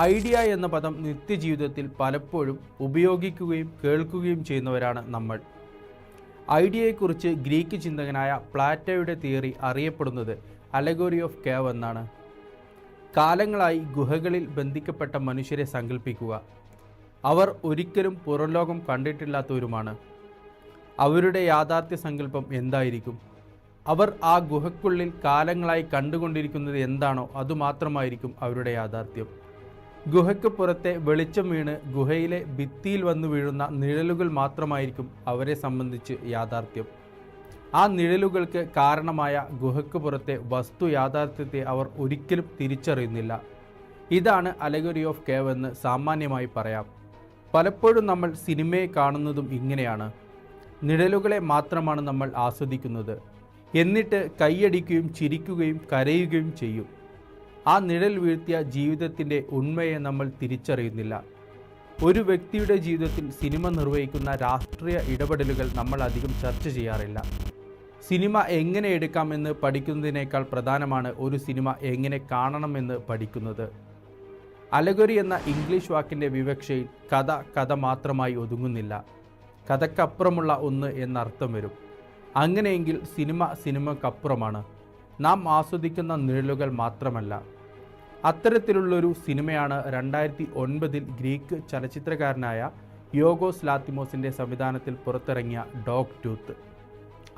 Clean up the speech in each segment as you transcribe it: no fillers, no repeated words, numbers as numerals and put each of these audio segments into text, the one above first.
Idea എന്ന പദം നിത്യജീവിതത്തിൽ പലപ്പോഴും ഉപയോഗിക്കുകയും കേൾക്കുകയും ചെയ്യുന്നവരാണ് നമ്മൾ. ഐഡിയയെക്കുറിച്ച് ഗ്രീക്ക് ചിന്തകനായ പ്ലാറ്റോയുടെ തിയറി അറിയപ്പെടുന്നത് അലഗോറി ഓഫ് കേവ് എന്നാണ്. കാലങ്ങളായി ഗുഹകളിൽ ബന്ധിക്കപ്പെട്ട മനുഷ്യരെ സങ്കല്പിക്കുക. അവർ ഒരിക്കലും പുറംലോകം കണ്ടിട്ടില്ലാത്തവരുമാണ്. അവരുടെ യാഥാർത്ഥ്യ സങ്കല്പം എന്തായിരിക്കും? അവർ ആ ഗുഹയ്ക്കുള്ളിൽ കാലങ്ങളായി കണ്ടുകൊണ്ടിരിക്കുന്നത് എന്താണോ അതുമാത്രമായിരിക്കും അവരുടെ യാഥാർത്ഥ്യം. ഗുഹയ്ക്ക് പുറത്തെ വെളിച്ചം വീണ് ഗുഹയിലെ ഭിത്തിയിൽ വന്നു വീഴുന്ന നിഴലുകൾ മാത്രമായിരിക്കും അവരെ സംബന്ധിച്ച് യാഥാർത്ഥ്യം. ആ നിഴലുകൾക്ക് കാരണമായ ഗുഹയ്ക്ക് പുറത്തെ വസ്തു യാഥാർത്ഥ്യത്തെ അവർ ഒരിക്കലും തിരിച്ചറിയുന്നില്ല. ഇതാണ് അലഗോറി ഓഫ് കേവ് എന്ന് സാമാന്യമായി പറയാം. പലപ്പോഴും നമ്മൾ സിനിമയെ കാണുന്നതും ഇങ്ങനെയാണ്. നിഴലുകളെ മാത്രമാണ് നമ്മൾ ആസ്വദിക്കുന്നത്. എന്നിട്ട് കൈയടിക്കുകയും ചിരിക്കുകയും കരയുകയും ചെയ്യും. ആ നിഴൽ വീഴ്ത്തിയ ജീവിതത്തിൻ്റെ ഉണ്മയെ നമ്മൾ തിരിച്ചറിയുന്നില്ല. ഒരു വ്യക്തിയുടെ ജീവിതത്തിൽ സിനിമ നിർവഹിക്കുന്ന രാഷ്ട്രീയ ഇടപെടലുകൾ നമ്മൾ അധികം ചർച്ച ചെയ്യാറില്ല. സിനിമ എങ്ങനെ എടുക്കാമെന്ന് പഠിക്കുന്നതിനേക്കാൾ പ്രധാനമാണ് ഒരു സിനിമ എങ്ങനെ കാണണമെന്ന് പഠിക്കുന്നത്. അലഗോറി എന്ന ഇംഗ്ലീഷ് വാക്കിൻ്റെ വിവക്ഷയിൽ കഥ മാത്രമായി ഒതുങ്ങുന്നില്ല. കഥക്കപ്പുറമുള്ള ഒന്ന് എന്നർത്ഥം വരും. അങ്ങനെയെങ്കിൽ സിനിമക്കപ്പുറമാണ്. നാം ആസ്വദിക്കുന്ന നിഴലുകൾ മാത്രമല്ല. അത്തരത്തിലുള്ളൊരു സിനിമയാണ് 2009 ഗ്രീക്ക് ചലച്ചിത്രകാരനായ യോർഗോസ് ലാത്തിമോസിൻ്റെ സംവിധാനത്തിൽ പുറത്തിറങ്ങിയ ഡോഗ് ടൂത്ത്.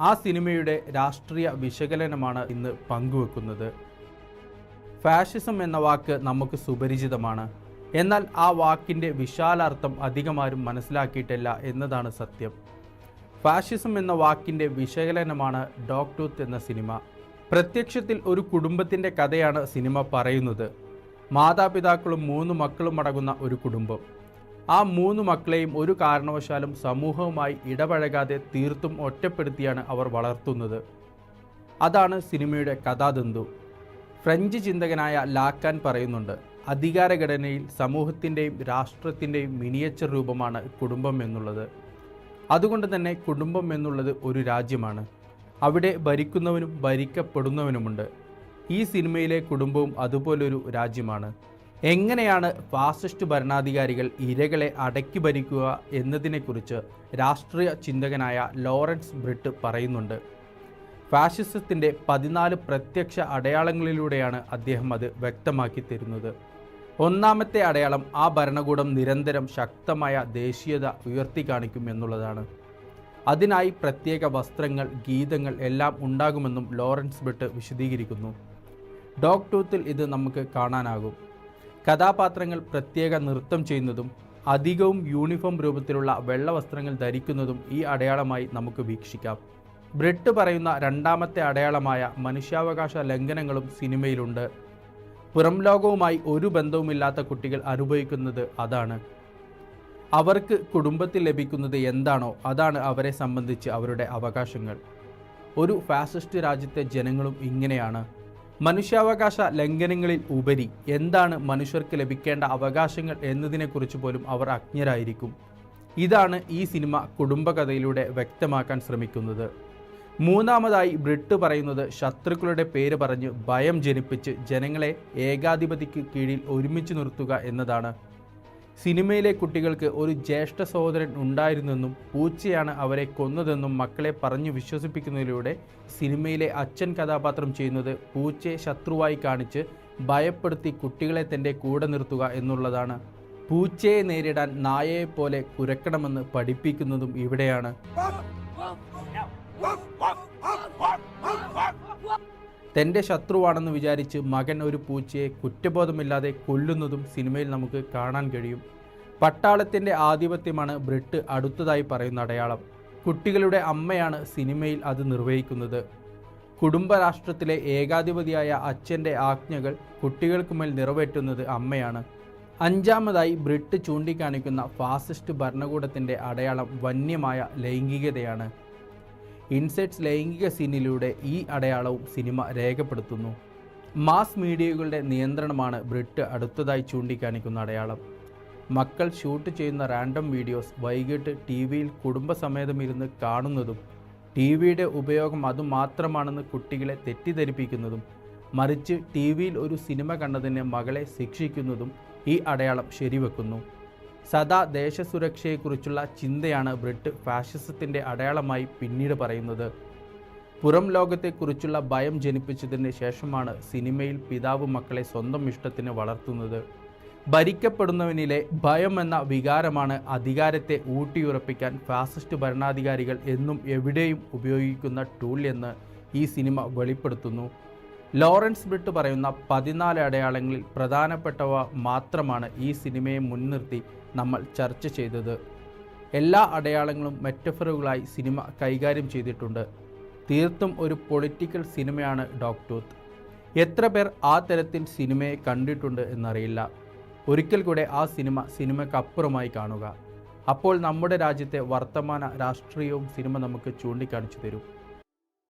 ആ സിനിമയുടെ രാഷ്ട്രീയ വിശകലനമാണ് ഇന്ന് പങ്കുവെക്കുന്നത്. ഫാഷിസം എന്ന വാക്ക് നമുക്ക് സുപരിചിതമാണ്. എന്നാൽ ആ വാക്കിൻ്റെ വിശാലാർത്ഥം അധികമാരും മനസ്സിലാക്കിയിട്ടില്ല എന്നതാണ് സത്യം. ഫാഷിസം എന്ന വാക്കിൻ്റെ വിശകലനമാണ് ഡോഗ് ടൂത്ത് എന്ന സിനിമ. പ്രത്യക്ഷത്തിൽ ഒരു കുടുംബത്തിൻ്റെ കഥയാണ് സിനിമ പറയുന്നത്. മാതാപിതാക്കളും 3 മക്കളും അടങ്ങുന്ന ഒരു കുടുംബം. ആ 3 മക്കളെയും ഒരു കാരണവശാലും സമൂഹവുമായി ഇടപഴകാതെ തീർത്തും ഒറ്റപ്പെടുത്തിയാണ് അവർ വളർത്തുന്നത്. അതാണ് സിനിമയുടെ കഥാതന്തു. ഫ്രഞ്ച് ചിന്തകനായ ലാക്കാൻ പറയുന്നുണ്ട്, അധികാരഘടനയിൽ സമൂഹത്തിൻ്റെയും രാഷ്ട്രത്തിൻ്റെയും മിനിയേച്ചർ രൂപമാണ് കുടുംബം എന്നുള്ളത്. അതുകൊണ്ട് തന്നെ കുടുംബം എന്നുള്ളത് ഒരു രാജ്യമാണ്. അവിടെ ഭരിക്കുന്നവനും ഭരിക്കപ്പെടുന്നവനുമുണ്ട്. ഈ സിനിമയിലെ കുടുംബവും അതുപോലൊരു രാജ്യമാണ്. എങ്ങനെയാണ് ഫാസിസ്റ്റ് ഭരണാധികാരികൾ ഇരകളെ അടക്കി ഭരിക്കുക എന്നതിനെക്കുറിച്ച് രാഷ്ട്രീയ ചിന്തകനായ ലോറൻസ് ബ്രിട്ട് പറയുന്നുണ്ട്. ഫാഷിസത്തിൻ്റെ 14 പ്രത്യക്ഷ അടയാളങ്ങളിലൂടെയാണ് അദ്ദേഹം അത് വ്യക്തമാക്കി തരുന്നത്. ഒന്നാമത്തെ അടയാളം ആ ഭരണകൂടം നിരന്തരം ശക്തമായ ദേശീയത ഉയർത്തിക്കാണിക്കും എന്നുള്ളതാണ്. അതിനായി പ്രത്യേക വസ്ത്രങ്ങൾ, ഗീതങ്ങൾ എല്ലാം ഉണ്ടാകുമെന്നും ലോറൻസ് ബ്രിട്ട് വിശദീകരിക്കുന്നു. ഡോഗ് ടൂത്തിൽ ഇത് നമുക്ക് കാണാനാകും. കഥാപാത്രങ്ങൾ പ്രത്യേക നൃത്തം ചെയ്യുന്നതും അധികവും യൂണിഫോം രൂപത്തിലുള്ള വെള്ള വസ്ത്രങ്ങൾ ധരിക്കുന്നതും ഈ അടയാളമായി നമുക്ക് വീക്ഷിക്കാം. ബ്രിട്ട് പറയുന്ന രണ്ടാമത്തെ അടയാളമായ മനുഷ്യാവകാശ ലംഘനങ്ങളും സിനിമയിലുണ്ട്. പുറം ലോകവുമായി ഒരു ബന്ധവുമില്ലാത്ത കുട്ടികൾ അനുഭവിക്കുന്നത് അതാണ്. അവർക്ക് കുടുംബത്തിൽ ലഭിക്കുന്നത് എന്താണോ അതാണ് അവരെ സംബന്ധിച്ച് അവരുടെ അവകാശങ്ങൾ. ഒരു ഫാസിസ്റ്റ് രാജ്യത്തെ ജനങ്ങളും ഇങ്ങനെയാണ്. മനുഷ്യാവകാശ ലംഘനങ്ങളിൽ ഉപരി എന്താണ് മനുഷ്യർക്ക് ലഭിക്കേണ്ട അവകാശങ്ങൾ എന്നതിനെക്കുറിച്ച് പോലും അവർ അജ്ഞരായിരിക്കും. ഇതാണ് ഈ സിനിമ കുടുംബകഥയിലൂടെ വ്യക്തമാക്കാൻ ശ്രമിക്കുന്നത്. മൂന്നാമതായി ബ്രിട്ട് പറയുന്നത് ശത്രുക്കളുടെ പേര് പറഞ്ഞ് ഭയം ജനിപ്പിച്ച് ജനങ്ങളെ ഏകാധിപതിക്ക് കീഴിൽ ഒരുമിച്ച് നിർത്തുക എന്നതാണ്. സിനിമയിലെ കുട്ടികൾക്ക് ഒരു ജ്യേഷ്ഠ സഹോദരൻ ഉണ്ടായിരുന്നെന്നും പൂച്ചയാണ് അവരെ കൊന്നതെന്നും മക്കളെ പറഞ്ഞു വിശ്വസിപ്പിക്കുന്നതിലൂടെ സിനിമയിലെ അച്ഛൻ കഥാപാത്രം ചെയ്യുന്നത് പൂച്ചയെ ശത്രുവായി കാണിച്ച് ഭയപ്പെടുത്തി കുട്ടികളെ തൻ്റെ കൂടെ നിർത്തുക എന്നുള്ളതാണ്. പൂച്ചയെ നേരിടാൻ നായയെപ്പോലെ കുരക്കണമെന്ന് പഠിപ്പിക്കുന്നതും ഇവിടെയാണ്. തൻ്റെ ശത്രുവാണെന്ന് വിചാരിച്ച് മകൻ ഒരു പൂച്ചയെ കുറ്റബോധമില്ലാതെ കൊല്ലുന്നതും സിനിമയിൽ നമുക്ക് കാണാൻ കഴിയും. പട്ടാളത്തിൻ്റെ ആധിപത്യമാണ് ബ്രിട്ട് അടുത്തതായി പറയുന്ന അടയാളം. കുട്ടികളുടെ അമ്മയാണ് സിനിമയിൽ അത് നിർവഹിക്കുന്നത്. കുടുംബരാഷ്ട്രത്തിലെ ഏകാധിപതിയായ അച്ഛൻ്റെ ആജ്ഞകൾ കുട്ടികൾക്ക് മേൽ നിറവേറ്റുന്നത് അമ്മയാണ്. അഞ്ചാമതായി ബ്രിട്ട് ചൂണ്ടിക്കാണിക്കുന്ന ഫാസിസ്റ്റ് ഭരണകൂടത്തിൻ്റെ അടയാളം വന്യമായ ലൈംഗികതയാണ്. ഇൻസൈറ്റ്സ് ലൈംഗിക സീനിലൂടെ ഈ അടയാളവും സിനിമ രേഖപ്പെടുത്തുന്നു. മാസ് മീഡിയകളുടെ നിയന്ത്രണമാണ് ബ്രിട്ട് അടുത്തതായി ചൂണ്ടിക്കാണിക്കുന്ന അടയാളം. മക്കൾ ഷൂട്ട് ചെയ്യുന്ന റാൻഡം വീഡിയോസ് വൈകിട്ട് TV-യിൽ കുടുംബസമേതം ഇരുന്ന് കാണുന്നതും TV-യുടെ ഉപയോഗം അതുമാത്രമാണെന്ന് കുട്ടികളെ തെറ്റിദ്ധരിപ്പിക്കുന്നതും മറിച്ച് TV-യിൽ ഒരു സിനിമ കണ്ടതിന് മകളെ ശിക്ഷിക്കുന്നതും ഈ അടയാളം ശരിവെക്കുന്നു. സദാ ദേശസുരക്ഷയെക്കുറിച്ചുള്ള ചിന്തയാണ് ബ്രിട്ട് ഫാഷിസത്തിൻ്റെ അടയാളമായി പിന്നീട് പറയുന്നത്. പുറം ലോകത്തെക്കുറിച്ചുള്ള ഭയം ജനിപ്പിച്ചതിന് ശേഷമാണ് സിനിമയിൽ പിതാവ് മക്കളെ സ്വന്തം ഇഷ്ടത്തിന് വളർത്തുന്നത്. ഭരിക്കപ്പെടുന്നവനിലെ ഭയം എന്ന വികാരമാണ് അധികാരത്തെ ഊട്ടിയുറപ്പിക്കാൻ ഫാസിസ്റ്റ് ഭരണാധികാരികൾ എന്നും എവിടെയും ഉപയോഗിക്കുന്ന ടൂൾ എന്ന് ഈ സിനിമ വെളിപ്പെടുത്തുന്നു. ലോറൻസ് ബ്രിട്ട് പറയുന്ന 14 അടയാളങ്ങളിൽ പ്രധാനപ്പെട്ടവ മാത്രമാണ് ഈ സിനിമയെ മുൻനിർത്തി നമ്മൾ ചർച്ച ചെയ്തത്. എല്ലാ അടയാളങ്ങളും മെറ്റഫറുകളായി സിനിമ കൈകാര്യം ചെയ്തിട്ടുണ്ട്. തീർത്തും ഒരു പൊളിറ്റിക്കൽ സിനിമയാണ് ഡോഗ് ടൂത്ത്. എത്ര പേർ ആ തരത്തിൽ സിനിമയെ കണ്ടിട്ടുണ്ട് എന്നറിയില്ല. ഒരിക്കൽ കൂടെ ആ സിനിമയ്ക്കപ്പുറമായി കാണുക. അപ്പോൾ നമ്മുടെ രാജ്യത്തെ വർത്തമാന രാഷ്ട്രീയവും സിനിമ നമുക്ക് ചൂണ്ടിക്കാണിച്ചു തരും.